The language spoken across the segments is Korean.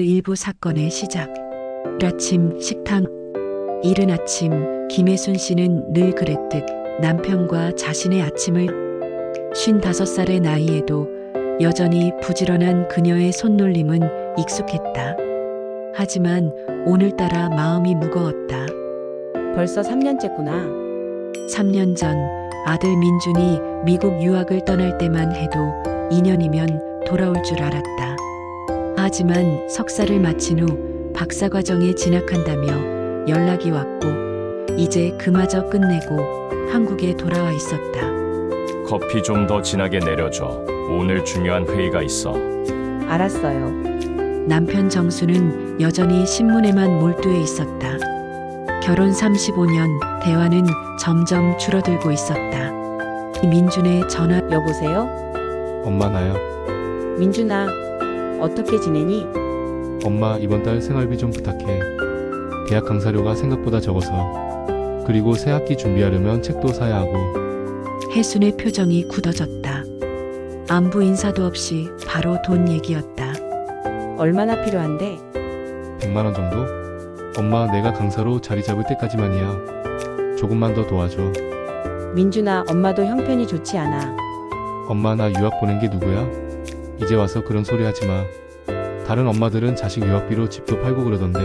일부 사건의 시작. 아침 식당. 이른 아침 김혜순 씨는 늘 그랬듯 남편과 자신의 아침을 55살의 나이에도 여전히 부지런한 그녀의 손놀림은 익숙했다. 하지만 오늘따라 마음이 무거웠다. 벌써 3년째구나. 3년 전 아들 민준이 미국 유학을 떠날 때만 해도 2년이면 돌아올 줄 알았다. 하지만 석사를 마친 후 박사과정에 진학한다며 연락이 왔고 이제 그마저 끝내고 한국에 돌아와 있었다. 커피 좀 더 진하게 내려줘. 오늘 중요한 회의가 있어. 알았어요. 남편 정수는 여전히 신문에만 몰두해 있었다. 결혼 35년, 대화는 점점 줄어들고 있었다. 민준의 전화. 여보세요? 엄마 나야. 민준아, 어떻게 지내니? 엄마 이번 달 생활비 좀 부탁해. 대학 강사료가 생각보다 적어서. 그리고 새 학기 준비하려면 책도 사야 하고. 혜순의 표정이 굳어졌다. 안부 인사도 없이 바로 돈 얘기였다. 얼마나 필요한데? 100만 원 정도? 엄마 내가 강사로 자리 잡을 때까지만이야. 조금만 더 도와줘. 민준아, 엄마도 형편이 좋지 않아. 엄마 나 유학 보낸 게 누구야? 이제 와서 그런 소리 하지 마. 다른 엄마들은 자식 유학비로 집도 팔고 그러던데.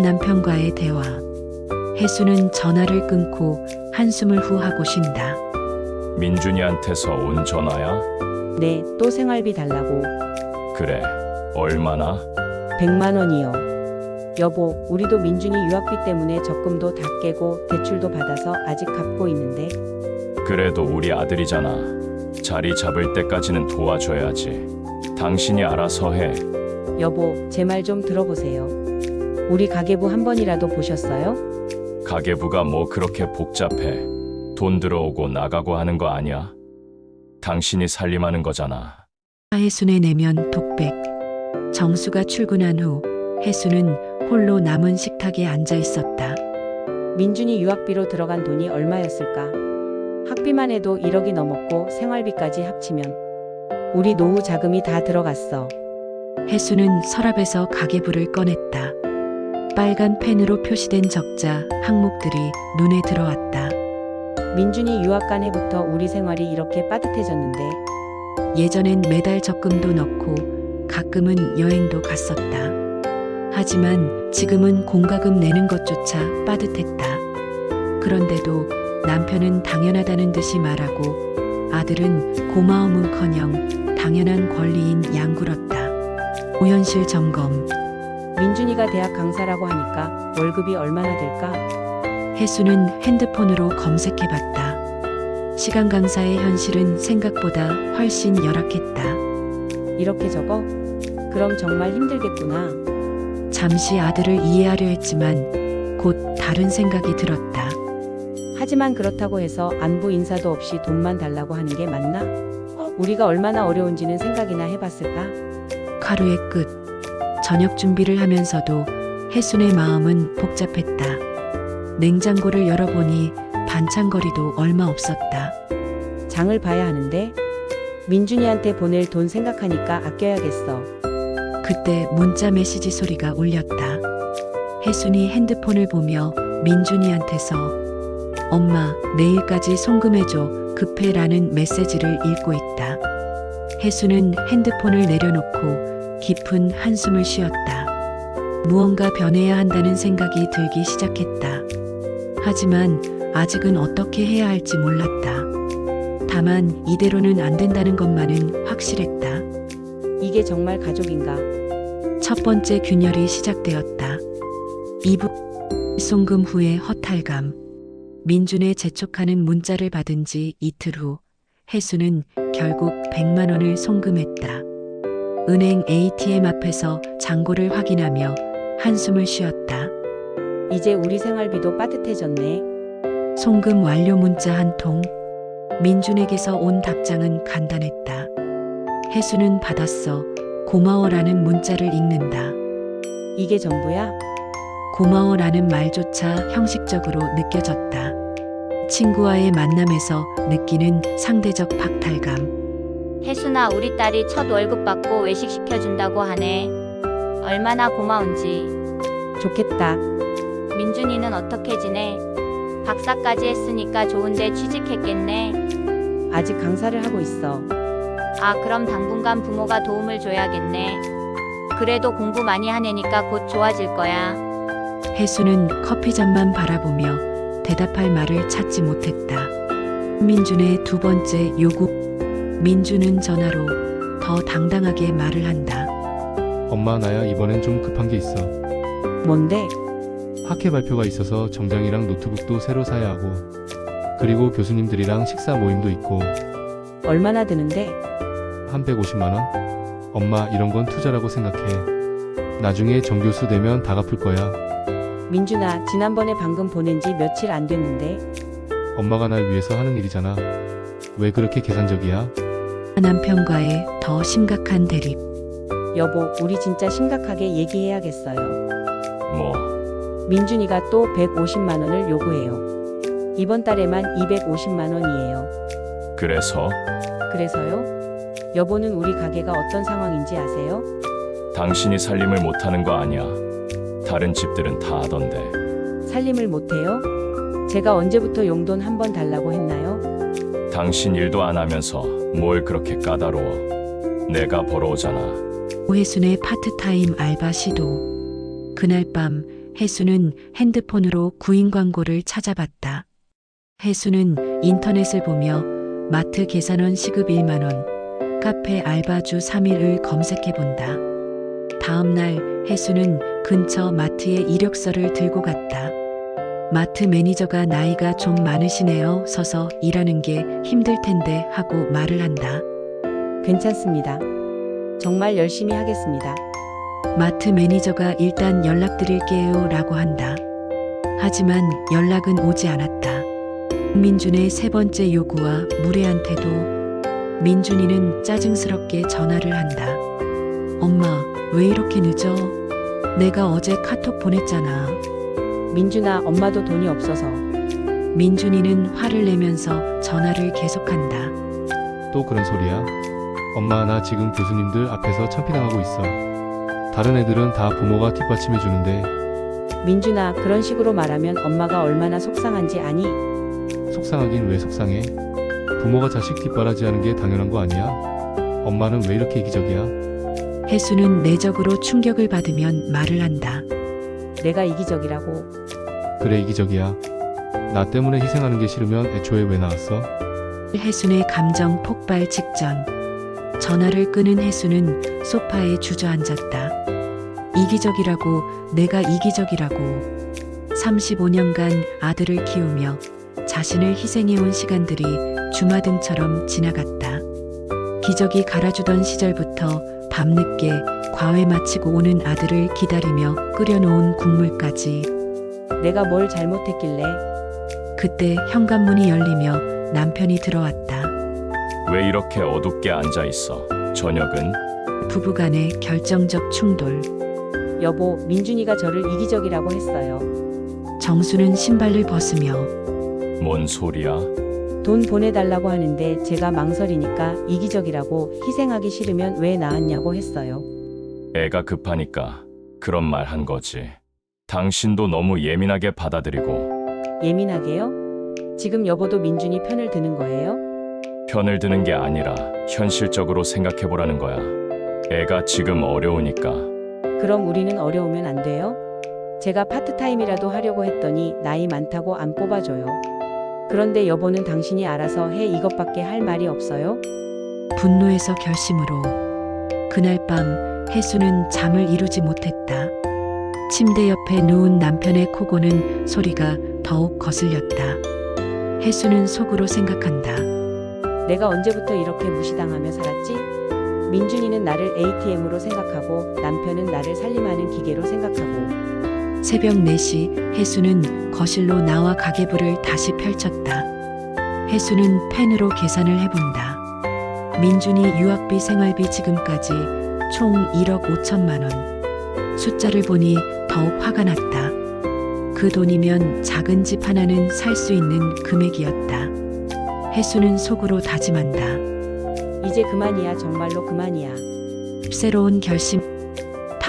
남편과의 대화. 혜수는 전화를 끊고 한숨을 후하고 쉰다. 민준이한테서 온 전화야? 네, 또 생활비 달라고. 그래. 얼마나? 100만 원이요. 여보, 우리도 민준이 유학비 때문에 적금도 다 깨고 대출도 받아서 아직 갚고 있는데. 그래도 우리 아들이잖아. 자리 잡을 때까지는 도와줘야지. 당신이 알아서 해. 여보, 제 말 좀 들어보세요. 우리 가계부 한 번이라도 보셨어요? 가계부가 뭐 그렇게 복잡해. 돈 들어오고 나가고 하는 거 아니야? 당신이 살림하는 거잖아. 혜순의 내면 독백. 정수가 출근한 후 혜순은 홀로 남은 식탁에 앉아 있었다. 민준이 유학비로 들어간 돈이 얼마였을까? 학비만 해도 1억이 넘었고 생활비까지 합치면 우리 노후 자금이 다 들어갔어. 혜순은 서랍에서 가계부를 꺼냈다. 빨간 펜으로 표시된 적자 항목들이 눈에 들어왔다. 민준이 유학 간 해부터 우리 생활이 이렇게 빠듯해졌는데 예전엔 매달 적금도 넣고 가끔은 여행도 갔었다. 하지만 지금은 공과금 내는 것조차 빠듯했다. 그런데도 남편은 당연하다는 듯이 말하고 아들은 고마움은커녕 당연한 권리인 양굴었다. 오현실 점검. 민준이가 대학 강사라고 하니까 월급이 얼마나 될까? 혜수는 핸드폰으로 검색해봤다. 시간 강사의 현실은 생각보다 훨씬 열악했다. 이렇게 적어? 그럼 정말 힘들겠구나. 잠시 아들을 이해하려 했지만 곧 다른 생각이 들었다. 하지만 그렇다고 해서 안부 인사도 없이 돈만 달라고 하는 게 맞나? 우리가 얼마나 어려운지는 생각이나 해봤을까? 하루의 끝. 저녁 준비를 하면서도 혜순의 마음은 복잡했다. 냉장고를 열어보니 반찬거리도 얼마 없었다. 장을 봐야 하는데 민준이한테 보낼 돈 생각하니까 아껴야겠어. 그때 문자 메시지 소리가 울렸다. 혜순이 핸드폰을 보며 민준이한테서 엄마 내일까지 송금해줘 급해라는 메시지를 읽고 있다. 혜순은 핸드폰을 내려놓고 깊은 한숨을 쉬었다. 무언가 변해야 한다는 생각이 들기 시작했다. 하지만 아직은 어떻게 해야 할지 몰랐다. 다만 이대로는 안 된다는 것만은 확실했다. 이게 정말 가족인가? 첫 번째 균열이 시작되었다. 2부 송금 후의 허탈감. 민준의 재촉하는 문자를 받은 지 이틀 후 혜수는 결국 100만 원을 송금했다. 은행 ATM 앞에서 잔고를 확인하며 한숨을 쉬었다. 이제 우리 생활비도 빠듯해졌네. 송금 완료 문자 한 통. 민준에게서 온 답장은 간단했다. 혜수는 받았어. 고마워라는 문자를 읽는다. 이게 전부야? 고마워라는 말조차 형식적으로 느껴졌다. 친구와의 만남에서 느끼는 상대적 박탈감. 혜순아, 우리 딸이 첫 월급 받고 외식 시켜준다고 하네. 얼마나 고마운지. 좋겠다. 민준이는 어떻게 지내? 박사까지 했으니까 좋은데 취직했겠네. 아직 강사를 하고 있어. 아, 그럼 당분간 부모가 도움을 줘야겠네. 그래도 공부 많이 하내니까 곧 좋아질 거야. 혜수는 커피잔만 바라보며 대답할 말을 찾지 못했다. 민준의 두 번째 요구. 민준은 전화로 더 당당하게 말을 한다. 엄마, 나야 이번엔 좀 급한 게 있어. 뭔데? 학회 발표가 있어서 정장이랑 노트북도 새로 사야 하고, 그리고 교수님들이랑 식사 모임도 있고. 얼마나 드는데? 한 150만 원? 엄마, 이런 건 투자라고 생각해. 나중에 정교수 되면 다 갚을 거야. 민준아, 지난번에 방금 보낸 지 며칠 안 됐는데. 엄마가 날 위해서 하는 일이잖아. 왜 그렇게 계산적이야? 남편과의 더 심각한 대립. 여보, 우리 진짜 심각하게 얘기해야겠어요. 뭐, 민준이가 또 150만 원을 요구해요. 이번 달에만 250만 원이에요. 그래서 그래서요? 여보는 우리 가게가 어떤 상황인지 아세요? 당신이 살림을 못하는 거 아니야. 다른 집들은 다 하던데. 살림을 못해요? 제가 언제부터 용돈 한 번 달라고 했나요? 당신 일도 안 하면서 뭘 그렇게 까다로워. 내가 벌어오잖아. 혜순의 파트타임 알바 시도. 그날 밤 혜순은 핸드폰으로 구인 광고를 찾아봤다. 혜순은 인터넷을 보며 마트 계산원 시급 1만 원, 카페 알바주 3일을 검색해 본다. 다음 날 혜순은 근처 마트에 이력서를 들고 갔다. 마트 매니저가 나이가 좀 많으시네요. 서서 일하는 게 힘들 텐데 하고 말을 한다. 괜찮습니다. 정말 열심히 하겠습니다. 마트 매니저가 일단 연락드릴게요 라고 한다. 하지만 연락은 오지 않았다. 민준의 세 번째 요구와 무례한 태도. 민준이는 짜증스럽게 전화를 한다. 엄마, 왜 이렇게 늦어? 내가 어제 카톡 보냈잖아. 민준아, 엄마도 돈이 없어서. 민준이는 화를 내면서 전화를 계속한다. 또 그런 소리야? 엄마, 나 지금 교수님들 앞에서 참피당하고 있어. 다른 애들은 다 부모가 뒷받침해 주는데. 민준아, 그런 식으로 말하면 엄마가 얼마나 속상한지 아니? 속상하긴 왜 속상해? 부모가 자식 뒷바라지하는 게 당연한 거 아니야? 엄마는 왜 이렇게 이기적이야? 혜수는 내적으로 충격을 받으면 말을 한다. 내가 이기적이라고. 그래, 이기적이야. 나 때문에 희생하는 게 싫으면 애초에 왜 나왔어? 혜순의 감정 폭발 직전. 전화를 끄는 혜순은 소파에 주저앉았다. 이기적이라고, 내가 이기적이라고. 35년간 아들을 키우며 자신을 희생해온 시간들이 주마등처럼 지나갔다. 기저귀 갈아주던 시절부터 밤늦게 과외 마치고 오는 아들을 기다리며 끓여놓은 국물까지. 내가 뭘 잘못했길래? 그때 현관문이 열리며 남편이 들어왔다. 왜 이렇게 어둡게 앉아 있어? 저녁은? 부부간의 결정적 충돌. 여보, 민준이가 저를 이기적이라고 했어요. 정수는 신발을 벗으며 뭔 소리야? 돈 보내달라고 하는데 제가 망설이니까 이기적이라고, 희생하기 싫으면 왜 나왔냐고 했어요. 애가 급하니까 그런 말 한 거지. 당신도 너무 예민하게 받아들이고. 예민하게요? 지금 여보도 민준이 편을 드는 거예요? 편을 드는 게 아니라 현실적으로 생각해보라는 거야. 애가 지금 어려우니까. 그럼 우리는 어려우면 안 돼요? 제가 파트타임이라도 하려고 했더니 나이 많다고 안 뽑아줘요. 그런데 여보는 당신이 알아서 해 이것밖에 할 말이 없어요? 분노에서 결심으로. 그날 밤 혜수는 잠을 이루지 못했다. 침대 옆에 누운 남편의 코 고는 소리가 더욱 거슬렸다. 혜수는 속으로 생각한다. 내가 언제부터 이렇게 무시당하며 살았지? 민준이는 나를 ATM으로 생각하고 남편은 나를 살림하는 기계로 생각하고. 새벽 4시 혜수는 거실로 나와 가계부를 다시 펼쳤다. 혜수는 펜으로 계산을 해본다. 민준이 유학비 생활비 지금까지 총 1억 5천만 원. 숫자를 보니 더욱 화가 났다. 그 돈이면 작은 집 하나는 살 수 있는 금액이었다. 혜수는 속으로 다짐한다. 이제 그만이야, 정말로 그만이야. 새로운 결심.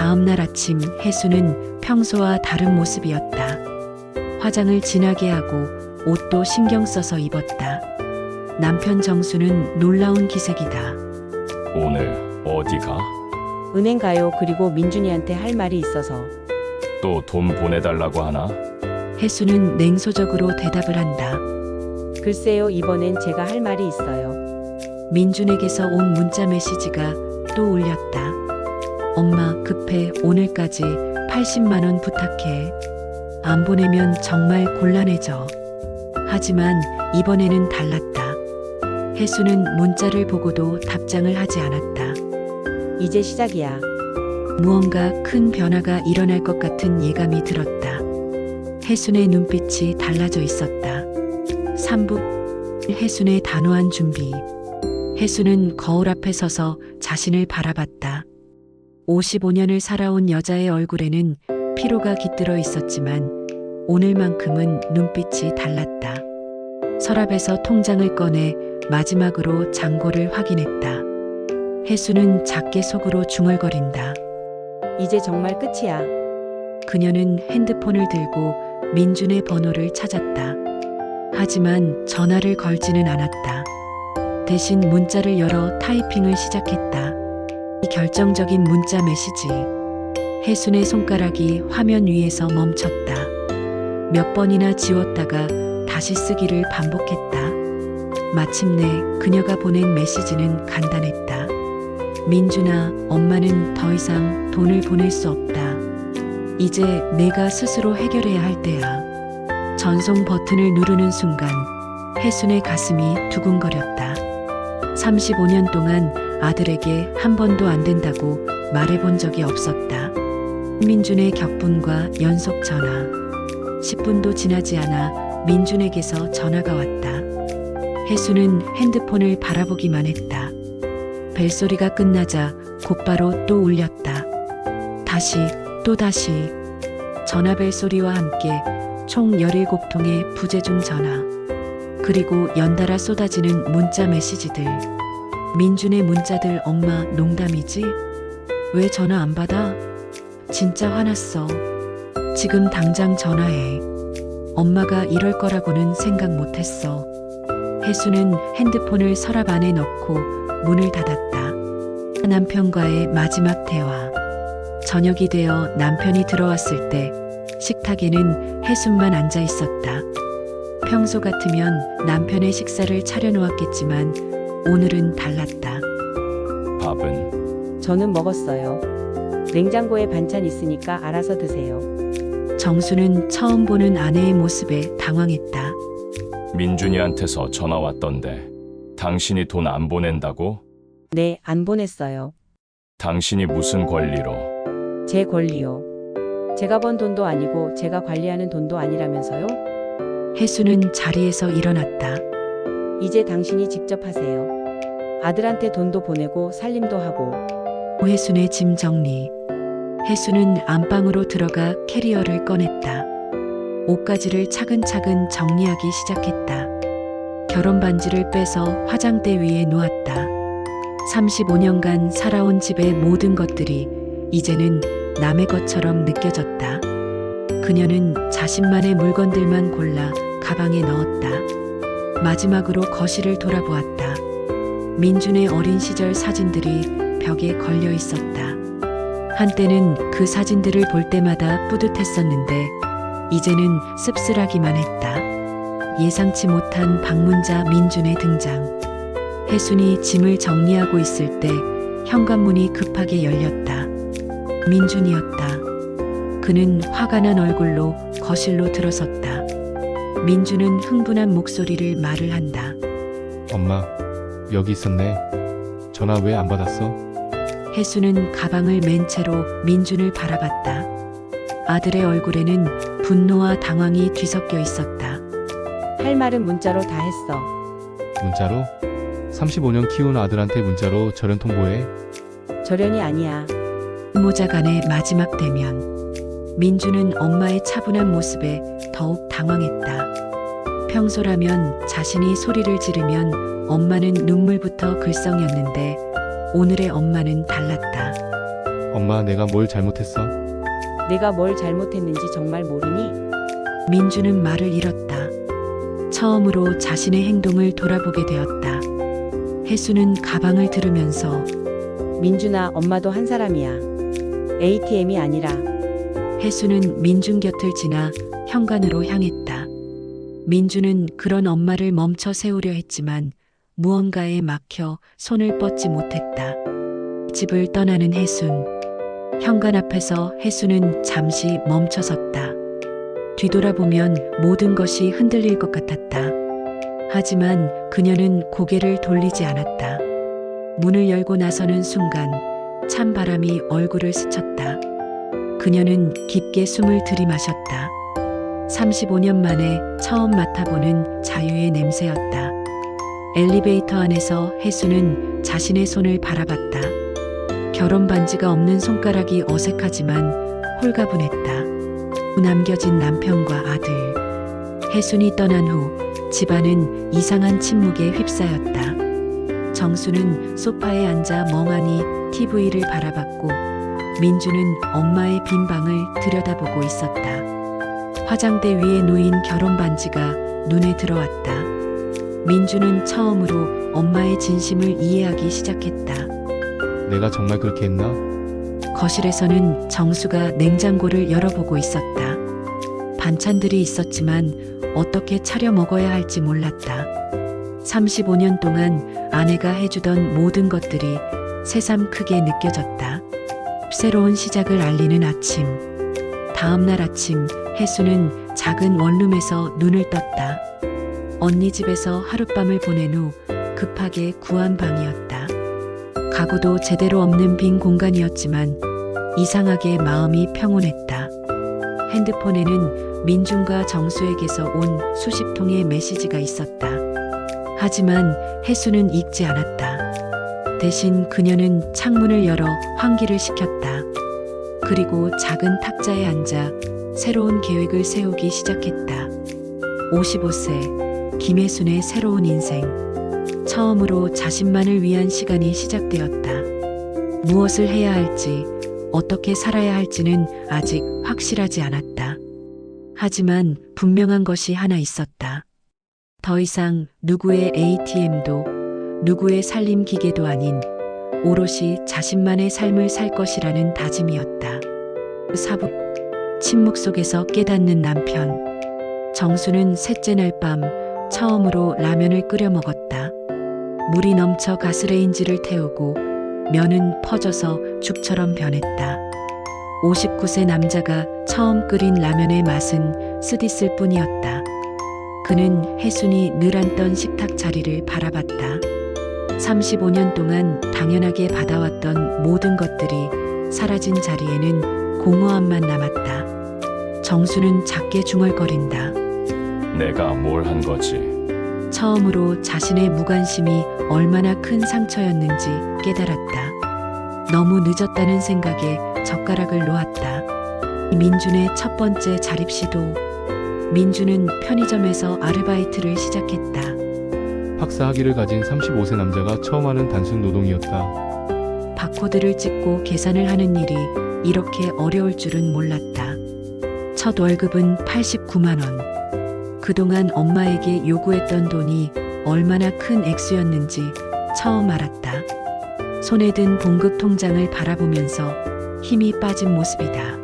다음 날 아침 혜수는 평소와 다른 모습이었다. 화장을 진하게 하고 옷도 신경 써서 입었다. 남편 정수는 놀라운 기색이다. 오늘 어디 가? 은행 가요. 그리고 민준이한테 할 말이 있어서. 또 돈 보내달라고 하나? 혜수는 냉소적으로 대답을 한다. 글쎄요, 이번엔 제가 할 말이 있어요. 민준에게서 온 문자 메시지가 또 울렸다. 엄마 급해. 오늘까지 80만 원 부탁해. 안 보내면 정말 곤란해져. 하지만 이번에는 달랐다. 혜수는 문자를 보고도 답장을 하지 않았다. 이제 시작이야. 무언가 큰 변화가 일어날 것 같은 예감이 들었다. 혜순의 눈빛이 달라져 있었다. 3분 혜순의 단호한 준비. 혜순은 거울 앞에 서서 자신을 바라봤다. 55년을 살아온 여자의 얼굴에는 피로가 깃들어 있었지만 오늘만큼은 눈빛이 달랐다. 서랍에서 통장을 꺼내 마지막으로 잔고를 확인했다. 혜수는 작게 속으로 중얼거린다. 이제 정말 끝이야. 그녀는 핸드폰을 들고 민준의 번호를 찾았다. 하지만 전화를 걸지는 않았다. 대신 문자를 열어 타이핑을 시작했다. 이 결정적인 문자 메시지. 혜순의 손가락이 화면 위에서 멈췄다. 몇 번이나 지웠다가 다시 쓰기를 반복했다. 마침내 그녀가 보낸 메시지는 간단했다. 민준아, 엄마는 더 이상 돈을 보낼 수 없다. 이제 내가 스스로 해결해야 할 때야. 전송 버튼을 누르는 순간 혜순의 가슴이 두근거렸다. 35년 동안 아들에게 한 번도 안 된다고 말해본 적이 없었다. 민준의 격분과 연속 전화. 10분도 지나지 않아 민준에게서 전화가 왔다. 혜수는 핸드폰을 바라보기만 했다. 벨소리가 끝나자 곧바로 또 울렸다. 다시 또 다시. 전화 벨소리와 함께 총 17통의 부재중 전화. 그리고 연달아 쏟아지는 문자 메시지들. 민준의 문자들. 엄마 농담이지? 왜 전화 안 받아? 진짜 화났어. 지금 당장 전화해. 엄마가 이럴 거라고는 생각 못했어. 혜수는 핸드폰을 서랍 안에 넣고 문을 닫았다. 남편과의 마지막 대화. 저녁이 되어 남편이 들어왔을 때 식탁에는 혜순만 앉아 있었다. 평소 같으면 남편의 식사를 차려놓았겠지만 오늘은 달랐다. 밥은? 저는 먹었어요. 냉장고에 반찬 있으니까 알아서 드세요. 정수는 처음 보는 아내의 모습에 당황했다. 민준이한테서 전화 왔던데 당신이 돈 안 보낸다고? 네, 안 보냈어요. 당신이 무슨 권리로? 제 권리요. 제가 번 돈도 아니고 제가 관리하는 돈도 아니라면서요? 혜수는 자리에서 일어났다. 이제 당신이 직접 하세요. 아들한테 돈도 보내고 살림도 하고. 혜순의 짐 정리. 혜수는 안방으로 들어가 캐리어를 꺼냈다. 옷가지를 차근차근 정리하기 시작했다. 결혼 반지를 빼서 화장대 위에 놓았다. 35년간 살아온 집의 모든 것들이 이제는 남의 것처럼 느껴졌다. 그녀는 자신만의 물건들만 골라 가방에 넣었다. 마지막으로 거실을 돌아보았다. 민준의 어린 시절 사진들이 벽에 걸려 있었다. 한때는 그 사진들을 볼 때마다 뿌듯했었는데 이제는 씁쓸하기만 했다. 예상치 못한 방문자 민준의 등장. 혜순이 짐을 정리하고 있을 때 현관문이 급하게 열렸다. 민준이었다. 그는 화가 난 얼굴로 거실로 들어섰다. 민준은 흥분한 목소리를 말을 한다. 엄마, 여기 있었네. 전화 왜 안 받았어? 혜수는 가방을 맨 채로 민준을 바라봤다. 아들의 얼굴에는 분노와 당황이 뒤섞여 있었다. 할 말은 문자로 다 했어. 문자로? 35년 키운 아들한테 문자로 절연 통보해? 절연이 아니야. 모자 간의 마지막 대면. 민준은 엄마의 차분한 모습에 더욱 당황했다. 평소라면 자신이 소리를 지르면 엄마는 눈물부터 글썽였는데 오늘의 엄마는 달랐다. 엄마, 내가 뭘 잘못했어? 내가 뭘 잘못했는지 정말 모르니? 민주는 말을 잃었다. 처음으로 자신의 행동을 돌아보게 되었다. 혜수는 가방을 들으면서 민준아, 엄마도 한 사람이야. ATM이 아니라. 혜수는 민준 곁을 지나 현관으로 향했다. 민주는 그런 엄마를 멈춰 세우려 했지만 무언가에 막혀 손을 뻗지 못했다. 집을 떠나는 혜순. 현관 앞에서 혜수는 잠시 멈춰섰다. 뒤돌아보면 모든 것이 흔들릴 것 같았다. 하지만 그녀는 고개를 돌리지 않았다. 문을 열고 나서는 순간 찬 바람이 얼굴을 스쳤다. 그녀는 깊게 숨을 들이마셨다. 35년 만에 처음 맡아보는 자유의 냄새였다. 엘리베이터 안에서 혜수는 자신의 손을 바라봤다. 결혼 반지가 없는 손가락이 어색하지만 홀가분했다. 남겨진 남편과 아들. 혜순이 떠난 후 집안은 이상한 침묵에 휩싸였다. 정수는 소파에 앉아 멍하니 TV를 바라봤고 민주는 엄마의 빈 방을 들여다보고 있었다. 화장대 위에 놓인 결혼 반지가 눈에 들어왔다. 민주는 처음으로 엄마의 진심을 이해하기 시작했다. 내가 정말 그렇게 했나? 거실에서는 정수가 냉장고를 열어보고 있었다. 반찬들이 있었지만 어떻게 차려 먹어야 할지 몰랐다. 35년 동안 아내가 해주던 모든 것들이 새삼 크게 느껴졌다. 새로운 시작을 알리는 아침. 다음 날 아침, 혜수는 작은 원룸에서 눈을 떴다. 언니 집에서 하룻밤을 보낸 후 급하게 구한 방이었다. 가구도 제대로 없는 빈 공간이었지만 이상하게 마음이 평온했다. 핸드폰에는 민준과 정수에게서 온 수십 통의 메시지가 있었다. 하지만 혜수는 읽지 않았다. 대신 그녀는 창문을 열어 환기를 시켰다. 그리고 작은 탁자에 앉아 새로운 계획을 세우기 시작했다. 55세, 김혜순의 새로운 인생. 처음으로 자신만을 위한 시간이 시작되었다. 무엇을 해야 할지, 어떻게 살아야 할지는 아직 확실하지 않았다. 하지만 분명한 것이 하나 있었다. 더 이상 누구의 ATM도 누구의 살림 기계도 아닌 오롯이 자신만의 삶을 살 것이라는 다짐이었다. 사부 침묵 속에서 깨닫는 남편. 정수는 셋째 날 밤 처음으로 라면을 끓여 먹었다. 물이 넘쳐 가스레인지를 태우고 면은 퍼져서 죽처럼 변했다. 59세 남자가 처음 끓인 라면의 맛은 쓰디쓸 뿐이었다. 그는 혜순이 늘 앉던 식탁 자리를 바라봤다. 35년 동안 당연하게 받아왔던 모든 것들이 사라진 자리에는 공허함만 남았다. 정수는 작게 중얼거린다. 내가 뭘 한 거지? 처음으로 자신의 무관심이 얼마나 큰 상처였는지 깨달았다. 너무 늦었다는 생각에 젓가락을 놓았다. 민준의 첫 번째 자립시도. 민준은 편의점에서 아르바이트를 시작했다. 박사 학위를 가진 35세 남자가 처음 하는 단순 노동이었다. 바코드를 찍고 계산을 하는 일이 이렇게 어려울 줄은 몰랐다. 첫 월급은 89만 원. 그동안 엄마에게 요구했던 돈이 얼마나 큰 액수였는지 처음 알았다. 손에 든 봉급 통장을 바라보면서 힘이 빠진 모습이다.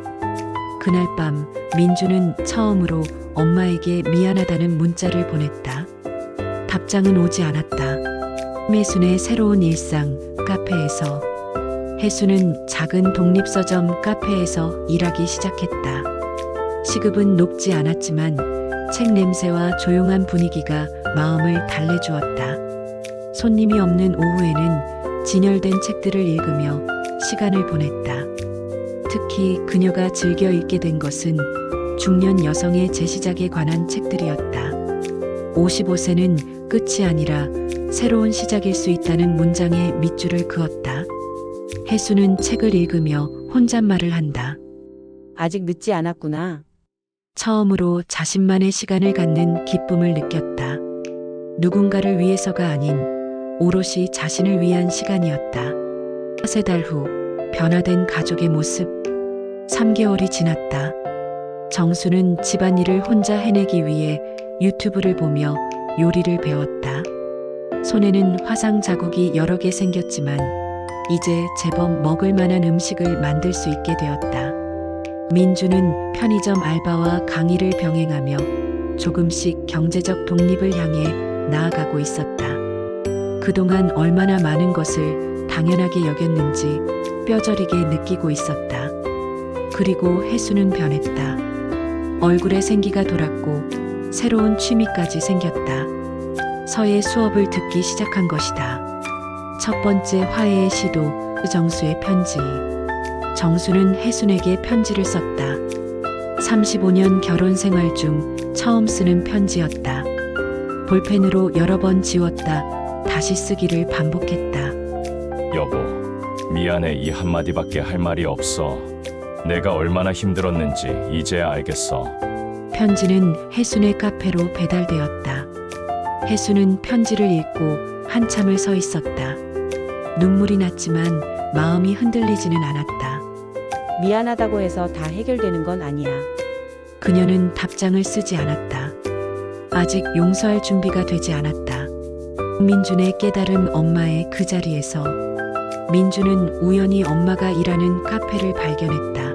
그날 밤 민주는 처음으로 엄마에게 미안하다는 문자를 보냈다. 답장은 오지 않았다. 혜순의 새로운 일상, 카페에서. 혜순은 작은 독립서점 카페에서 일하기 시작했다. 시급은 높지 않았지만 책 냄새와 조용한 분위기가 마음을 달래주었다. 손님이 없는 오후에는 진열된 책들을 읽으며 시간을 보냈다. 특히 그녀가 즐겨 읽게 된 것은 중년 여성의 재시작에 관한 책들이었다. 55세는 끝이 아니라 새로운 시작일 수 있다는 문장에 밑줄을 그었다. 혜수는 책을 읽으며 혼잣말을 한다. 아직 늦지 않았구나. 처음으로 자신만의 시간을 갖는 기쁨을 느꼈다. 누군가를 위해서가 아닌 오롯이 자신을 위한 시간이었다. 3달 후 변화된 가족의 모습. 3개월이 지났다. 정수는 집안일을 혼자 해내기 위해 유튜브를 보며 요리를 배웠다. 손에는 화상 자국이 여러 개 생겼지만 이제 제법 먹을 만한 음식을 만들 수 있게 되었다. 민주는 편의점 알바와 강의를 병행하며 조금씩 경제적 독립을 향해 나아가고 있었다. 그동안 얼마나 많은 것을 당연하게 여겼는지 뼈저리게 느끼고 있었다. 그리고 혜수는 변했다. 얼굴에 생기가 돌았고 새로운 취미까지 생겼다. 서예 수업을 듣기 시작한 것이다. 첫 번째 화해의 시도, 정수의 편지. 정수는 혜순에게 편지를 썼다. 35년 결혼 생활 중 처음 쓰는 편지였다. 볼펜으로 여러 번 지웠다. 다시 쓰기를 반복했다. 여보, 미안해. 이 한마디밖에 할 말이 없어. 내가 얼마나 힘들었는지 이제야 알겠어. 편지는 혜순의 카페로 배달되었다. 혜순은 편지를 읽고 한참을 서 있었다. 눈물이 났지만 마음이 흔들리지는 않았다. 미안하다고 해서 다 해결되는 건 아니야. 그녀는 답장을 쓰지 않았다. 아직 용서할 준비가 되지 않았다. 민준의 깨달음. 엄마의 그 자리에서 민준은 우연히 엄마가 일하는 카페를 발견했다.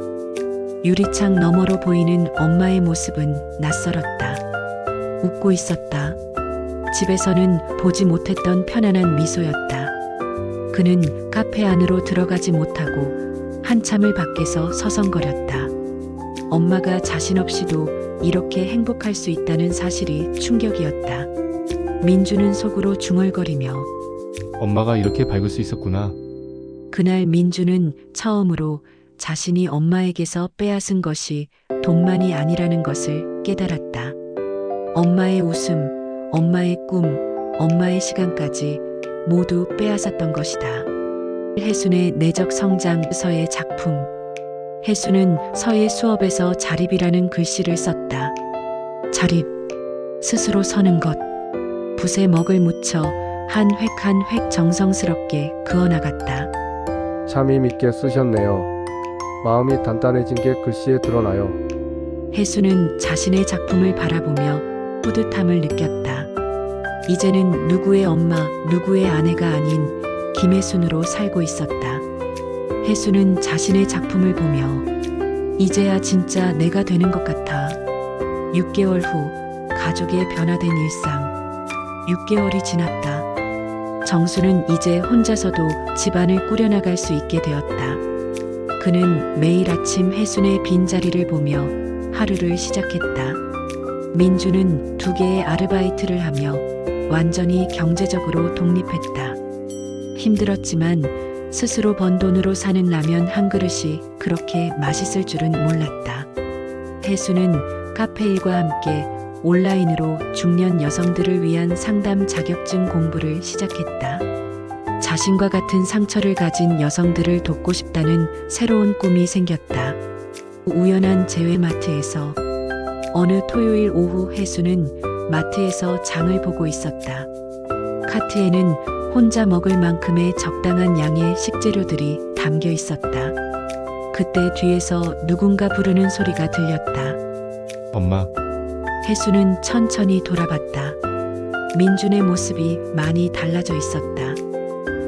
유리창 너머로 보이는 엄마의 모습은 낯설었다. 웃고 있었다. 집에서는 보지 못했던 편안한 미소였다. 그는 카페 안으로 들어가지 못하고 한참을 밖에서 서성거렸다. 엄마가 자신 없이도 이렇게 행복할 수 있다는 사실이 충격이었다. 민주는 속으로 중얼거리며 엄마가 이렇게 밝을 수 있었구나. 그날 민주는 처음으로 자신이 엄마에게서 빼앗은 것이 돈만이 아니라는 것을 깨달았다. 엄마의 웃음, 엄마의 꿈, 엄마의 시간까지 모두 빼앗았던 것이다. 혜순의 내적 성장. 서예 작품. 혜순은 서예 수업에서 자립이라는 글씨를 썼다. 자립, 스스로 서는 것. 붓에 먹을 묻혀 한 획 한 획 정성스럽게 그어나갔다. 참 힘있게 쓰셨네요. 마음이 단단해진 게 글씨에 드러나요. 혜수는 자신의 작품을 바라보며 뿌듯함을 느꼈다. 이제는 누구의 엄마, 누구의 아내가 아닌 김혜순으로 살고 있었다. 혜수는 자신의 작품을 보며 이제야 진짜 내가 되는 것 같아. 6개월 후 가족의 변화된 일상. 6개월이 지났다. 정수는 이제 혼자서도 집안을 꾸려나갈 수 있게 되었다. 그는 매일 아침 혜순의 빈자리를 보며 하루를 시작했다. 민주는 2개의 아르바이트를 하며 완전히 경제적으로 독립했다. 힘들었지만 스스로 번 돈으로 사는 라면 한 그릇이 그렇게 맛있을 줄은 몰랐다. 혜수는 카페 일과 함께 온라인으로 중년 여성들을 위한 상담 자격증 공부를 시작했다. 자신과 같은 상처를 가진 여성들을 돕고 싶다는 새로운 꿈이 생겼다. 우연한 재외마트에서 어느 토요일 오후 혜수는 마트에서 장을 보고 있었다. 카트에는 혼자 먹을 만큼의 적당한 양의 식재료들이 담겨 있었다. 그때 뒤에서 누군가 부르는 소리가 들렸다. 엄마, 혜수는 천천히 돌아봤다. 민준의 모습이 많이 달라져 있었다.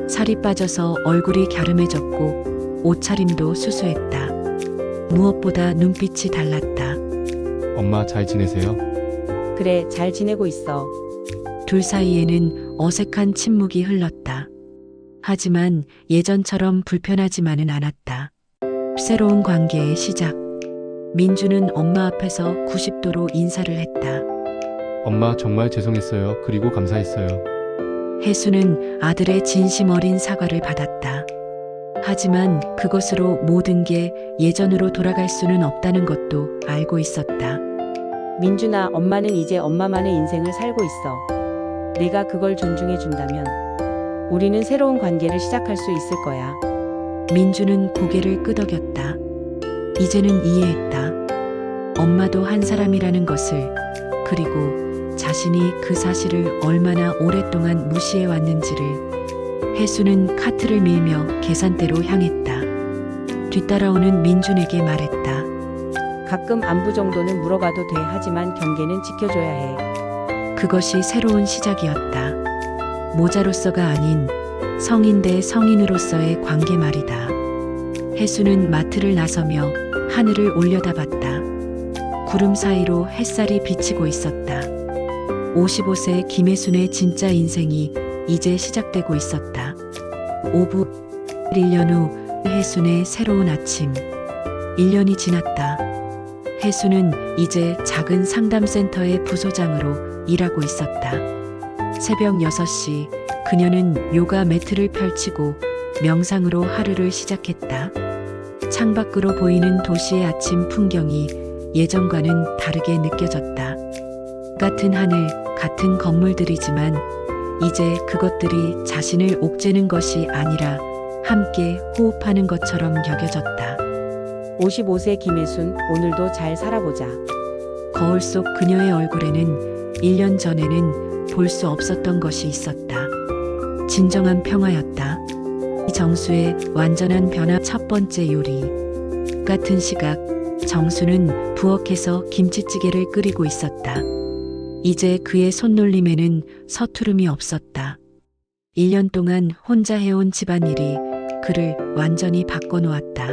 살이 빠져서 얼굴이 갸름해졌고 옷차림도 수수했다. 무엇보다 눈빛이 달랐다. 엄마 잘 지내세요? 그래, 잘 지내고 있어. 둘 사이에는 어색한 침묵이 흘렀다. 하지만 예전처럼 불편하지만은 않았다. 새로운 관계의 시작. 민주는 엄마 앞에서 90도로 인사를 했다. 엄마 정말 죄송했어요. 그리고 감사했어요. 혜수는 아들의 진심 어린 사과를 받았다. 하지만 그것으로 모든 게 예전으로 돌아갈 수는 없다는 것도 알고 있었다. 민준아, 엄마는 이제 엄마만의 인생을 살고 있어. 내가 그걸 존중해 준다면 우리는 새로운 관계를 시작할 수 있을 거야. 민주는 고개를 끄덕였다. 이제는 이해했다. 엄마도 한 사람이라는 것을, 그리고 자신이 그 사실을 얼마나 오랫동안 무시해 왔는지를. 혜수는 카트를 밀며 계산대로 향했다. 뒤따라오는 민준에게 말했다. 가끔 안부 정도는 물어봐도 돼. 하지만 경계는 지켜줘야 해. 그것이 새로운 시작이었다. 모자로서가 아닌 성인 대 성인으로서의 관계 말이다. 혜수는 마트를 나서며 하늘을 올려다봤다. 구름 사이로 햇살이 비치고 있었다. 55세 김혜순의 진짜 인생이 이제 시작되고 있었다. 오부 1년 후 혜순의 새로운 아침. 1년이 지났다. 혜순은 이제 작은 상담센터의 부소장으로 일하고 있었다. 새벽 6시 그녀는 요가 매트를 펼치고 명상으로 하루를 시작했다. 창밖으로 보이는 도시의 아침 풍경이 예전과는 다르게 느껴졌다. 같은 하늘, 같은 건물들이지만 이제 그것들이 자신을 옥죄는 것이 아니라 함께 호흡하는 것처럼 여겨졌다. 55세 김혜순, 오늘도 잘 살아보자. 거울 속 그녀의 얼굴에는 1년 전에는 볼 수 없었던 것이 있었다. 진정한 평화였다. 정수의 완전한 변화. 첫 번째 요리. 같은 시각 정수는 부엌에서 김치찌개를 끓이고 있었다. 이제 그의 손놀림에는 서투름이 없었다. 1년 동안 혼자 해온 집안일이 그를 완전히 바꿔놓았다.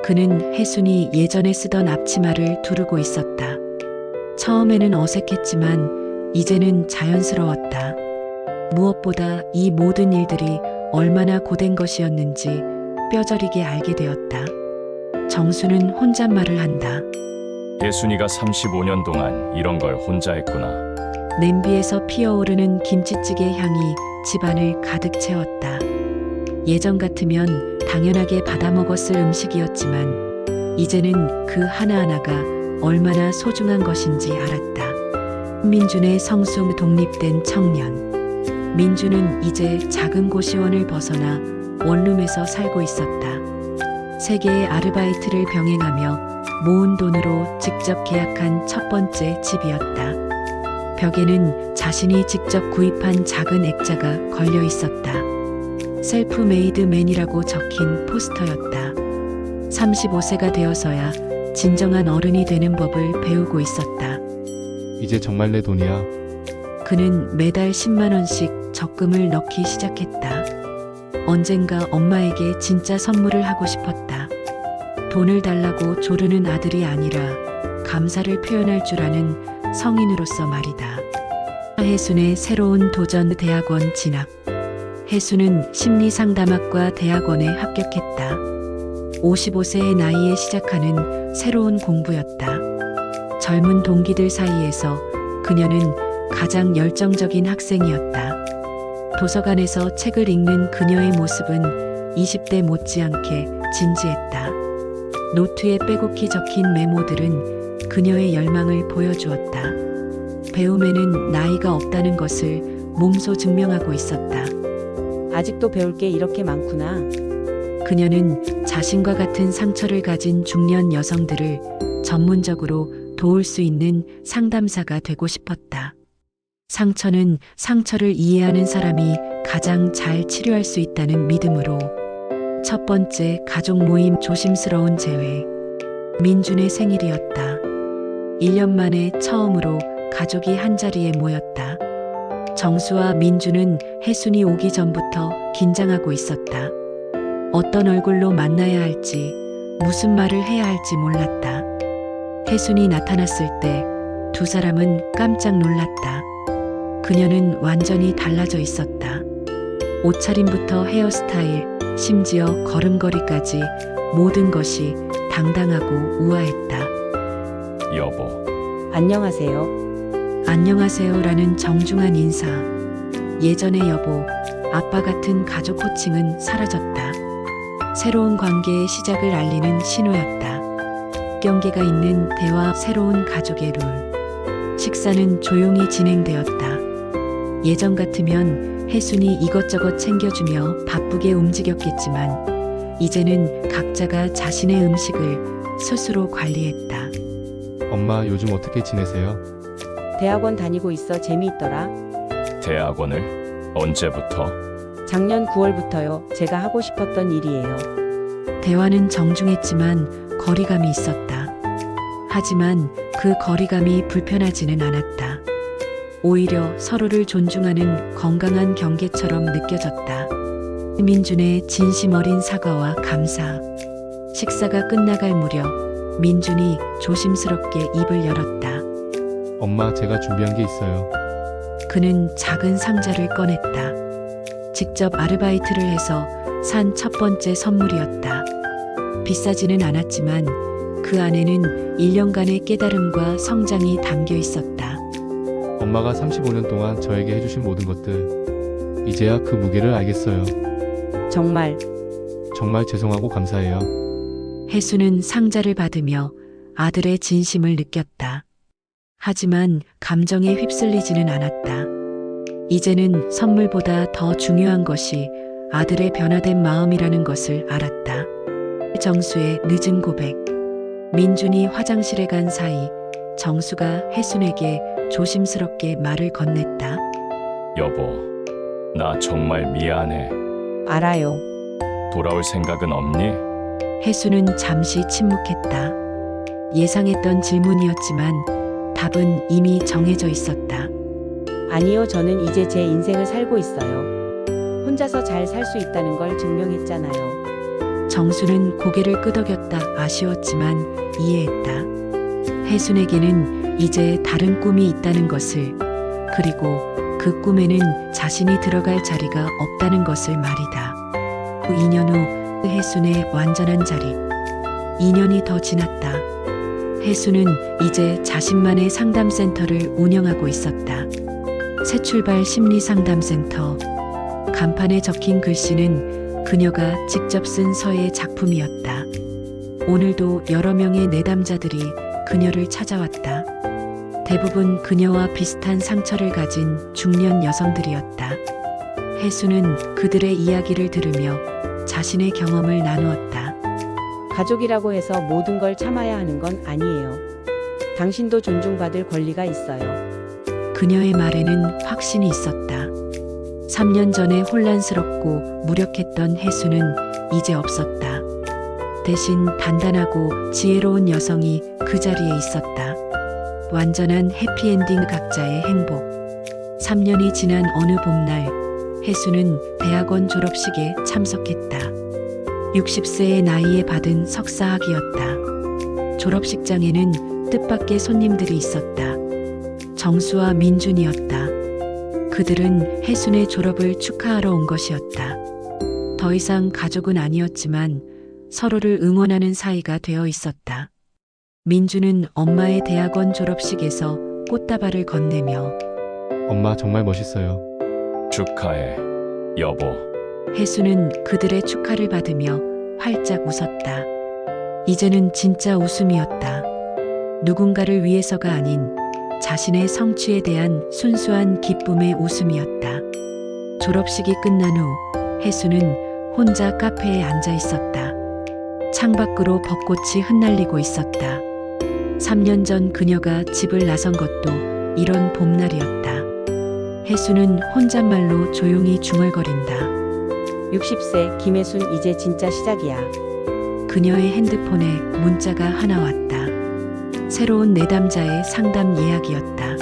그는 혜순이 예전에 쓰던 앞치마를 두르고 있었다. 처음에는 어색했지만 이제는 자연스러웠다. 무엇보다 이 모든 일들이 얼마나 고된 것이었는지 뼈저리게 알게 되었다. 정수는 혼잣말을 한다. 예순이가 35년 동안 이런 걸 혼자 했구나. 냄비에서 피어오르는 김치찌개 향이 집안을 가득 채웠다. 예전 같으면 당연하게 받아먹었을 음식이었지만 이제는 그 하나하나가 얼마나 소중한 것인지 알았다. 민준의 성숙 독립된 청년. 민준은 이제 작은 고시원을 벗어나 원룸에서 살고 있었다. 3개의 아르바이트를 병행하며 모은 돈으로 직접 계약한 첫 번째 집이었다. 벽에는 자신이 직접 구입한 작은 액자가 걸려 있었다. 셀프 메이드 맨이라고 적힌 포스터였다. 35세가 되어서야 진정한 어른이 되는 법을 배우고 있었다. 이제 정말 내 돈이야. 그는 매달 10만 원씩 적금을 넣기 시작했다. 언젠가 엄마에게 진짜 선물을 하고 싶었다. 돈을 달라고 조르는 아들이 아니라 감사를 표현할 줄 아는 성인으로서 말이다. 혜순의 새로운 도전. 대학원 진학. 혜순은 심리상담학과 대학원에 합격했다. 55세의 나이에 시작하는 새로운 공부였다. 젊은 동기들 사이에서 그녀는 가장 열정적인 학생이었다. 도서관에서 책을 읽는 그녀의 모습은 20대 못지않게 진지했다. 노트에 빼곡히 적힌 메모들은 그녀의 열망을 보여주었다. 배움에는 나이가 없다는 것을 몸소 증명하고 있었다. 아직도 배울 게 이렇게 많구나. 그녀는 자신과 같은 상처를 가진 중년 여성들을 전문적으로 도울 수 있는 상담사가 되고 싶었다. 상처는 상처를 이해하는 사람이 가장 잘 치료할 수 있다는 믿음으로. 첫 번째 가족 모임. 조심스러운 재회. 민준의 생일이었다. 1년 만에 처음으로 가족이 한자리에 모였다. 정수와 민준은 혜순이 오기 전부터 긴장하고 있었다. 어떤 얼굴로 만나야 할지, 무슨 말을 해야 할지 몰랐다. 혜순이 나타났을 때 두 사람은 깜짝 놀랐다. 그녀는 완전히 달라져 있었다. 옷차림부터 헤어스타일, 심지어 걸음걸이까지 모든 것이 당당하고 우아했다. 여보, 안녕하세요. 안녕하세요라는 정중한 인사. 예전의 여보, 아빠 같은 가족 호칭은 사라졌다. 새로운 관계의 시작을 알리는 신호였다. 경계가 있는 대화. 새로운 가족의 룰. 식사는 조용히 진행되었다. 예전 같으면 혜순이 이것저것 챙겨주며 바쁘게 움직였겠지만 이제는 각자가 자신의 음식을 스스로 관리했다. 엄마 요즘 어떻게 지내세요? 대학원 다니고 있어. 재미있더라. 대학원을? 언제부터? 작년 9월부터요. 제가 하고 싶었던 일이에요. 대화는 정중했지만 거리감이 있었다. 하지만 그 거리감이 불편하지는 않았다. 오히려 서로를 존중하는 건강한 경계처럼 느껴졌다. 민준의 진심 어린 사과와 감사. 식사가 끝나갈 무렵 민준이 조심스럽게 입을 열었다. 엄마, 제가 준비한 게 있어요. 그는 작은 상자를 꺼냈다. 직접 아르바이트를 해서 산 첫 번째 선물이었다. 비싸지는 않았지만 그 안에는 1년간의 깨달음과 성장이 담겨 있었다. 엄마가 35년 동안 저에게 해주신 모든 것들, 이제야 그 무게를 알겠어요. 정말 정말 죄송하고 감사해요. 혜수는 상자를 받으며 아들의 진심을 느꼈다. 하지만 감정에 휩쓸리지는 않았다. 이제는 선물보다 더 중요한 것이 아들의 변화된 마음이라는 것을 알았다. 정수의 늦은 고백. 민준이 화장실에 간 사이 정수가 혜순에게 조심스럽게 말을 건넸다. 여보, 나 정말 미안해. 알아요. 돌아올 생각은 없니? 혜수는 잠시 침묵했다. 예상했던 질문이었지만 답은 이미 정해져 있었다. 아니요, 저는 이제 제 인생을 살고 있어요. 혼자서 잘 살 수 있다는 걸 증명했잖아요. 정수는 고개를 끄덕였다. 아쉬웠지만 이해했다. 혜순에게는 이제 다른 꿈이 있다는 것을, 그리고 그 꿈에는 자신이 들어갈 자리가 없다는 것을 말이다. 2년 후 혜순의 완전한 자립. 2년이 더 지났다. 혜순은 이제 자신만의 상담센터를 운영하고 있었다. 새출발 심리상담센터. 간판에 적힌 글씨는 그녀가 직접 쓴 서예 작품이었다. 오늘도 여러 명의 내담자들이 그녀를 찾아왔다. 대부분 그녀와 비슷한 상처를 가진 중년 여성들이었다. 혜수는 그들의 이야기를 들으며 자신의 경험을 나누었다. 가족이라고 해서 모든 걸 참아야 하는 건 아니에요. 당신도 존중받을 권리가 있어요. 그녀의 말에는 확신이 있었다. 3년 전에 혼란스럽고 무력했던 혜수는 이제 없었다. 대신 단단하고 지혜로운 여성이 그 자리에 있었다. 완전한 해피엔딩, 각자의 행복. 3년이 지난 어느 봄날, 혜수는 대학원 졸업식에 참석했다. 60세의 나이에 받은 석사학위였다. 졸업식장에는 뜻밖의 손님들이 있었다. 정수와 민준이었다. 그들은 혜순의 졸업을 축하하러 온 것이었다. 더 이상 가족은 아니었지만 서로를 응원하는 사이가 되어 있었다. 민준은 엄마의 대학원 졸업식에서 꽃다발을 건네며 엄마, 정말 멋있어요. 축하해, 여보. 혜수는 그들의 축하를 받으며 활짝 웃었다. 이제는 진짜 웃음이었다. 누군가를 위해서가 아닌 자신의 성취에 대한 순수한 기쁨의 웃음이었다. 졸업식이 끝난 후 혜수는 혼자 카페에 앉아 있었다. 창밖으로 벚꽃이 흩날리고 있었다. 3년 전 그녀가 집을 나선 것도 이런 봄날이었다. 혜수는 혼잣말로 조용히 중얼거린다. 60세 김혜순, 이제 진짜 시작이야. 그녀의 핸드폰에 문자가 하나 왔다. 새로운 내담자의 상담 예약이었다.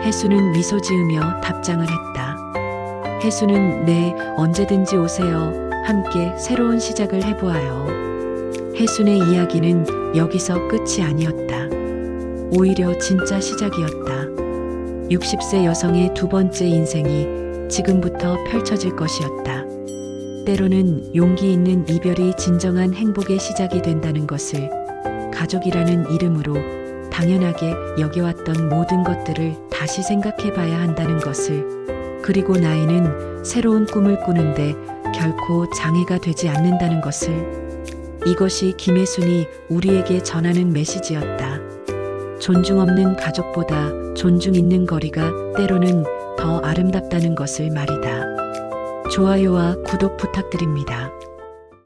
혜수는 미소 지으며 답장을 했다. 혜수는 네, 언제든지 오세요. 함께 새로운 시작을 해보아요. 혜순의 이야기는 여기서 끝이 아니었다. 오히려 진짜 시작이었다. 60세 여성의 두 번째 인생이 지금부터 펼쳐질 것이었다. 때로는 용기 있는 이별이 진정한 행복의 시작이 된다는 것을, 가족이라는 이름으로 당연하게 여겨왔던 모든 것들을 다시 생각해 봐야 한다는 것을, 그리고 나이는 새로운 꿈을 꾸는데 결코 장애가 되지 않는다는 것을. 이것이 김혜순이 우리에게 전하는 메시지였다. 존중 없는 가족보다 존중 있는 거리가 때로는 더 아름답다는 것을 말이다. 좋아요와 구독 부탁드립니다.